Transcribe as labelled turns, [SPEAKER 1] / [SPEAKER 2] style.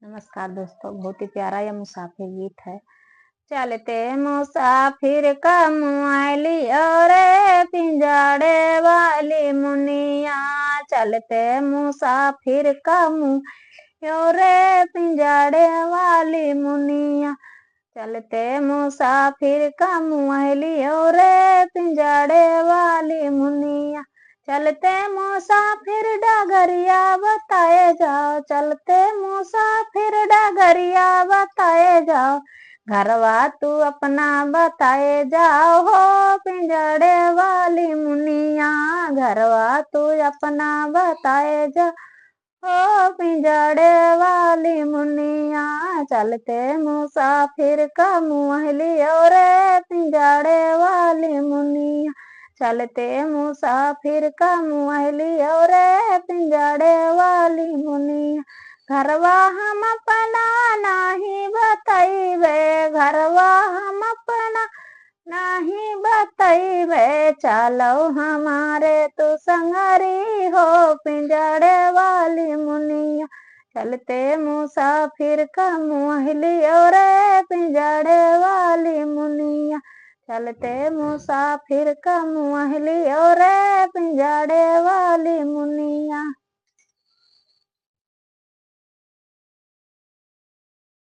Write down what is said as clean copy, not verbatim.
[SPEAKER 1] नमस्कार दोस्तों, बहुत ही प्यारा यह मुसाफिर गीत है। चलते मुसाफिर का मुआली और पिंजड़े वाली मुनिया, चलते मुसाफिर का मुआली और पिंजड़े वाली मुनिया, चलते मुसाफिर का मुआली और पिंजड़े वाली मुनिया, चलते मुसाफिर डगरिया बताए जाओ, चलते मुसाफिर डगरिया बताए जाओ, घरवा तू अपना बताए जाओ हो पिंजड़े वाली मुनिया, घरवा तू अपना बताए जाओ ओ पिंजड़े वाली मुनिया, चलते मुसाफिर का मुआली और पिंजड़े वाली मुनिया, चलते मुसाफिर का मुआली और पिंजड़े वाली मुनिया, घरवा हम अपना नहीं बताइबे, घरवा हम अपना नहीं बताइबे, चलो हमारे तो संगरी हो पिंजड़े वाली मुनिया, चलते मुसाफिर का मुआली और पिंजड़े वाली मुनिया, चलते मुसाफिर का मुआली और पिंजड़े वाली मुनिया।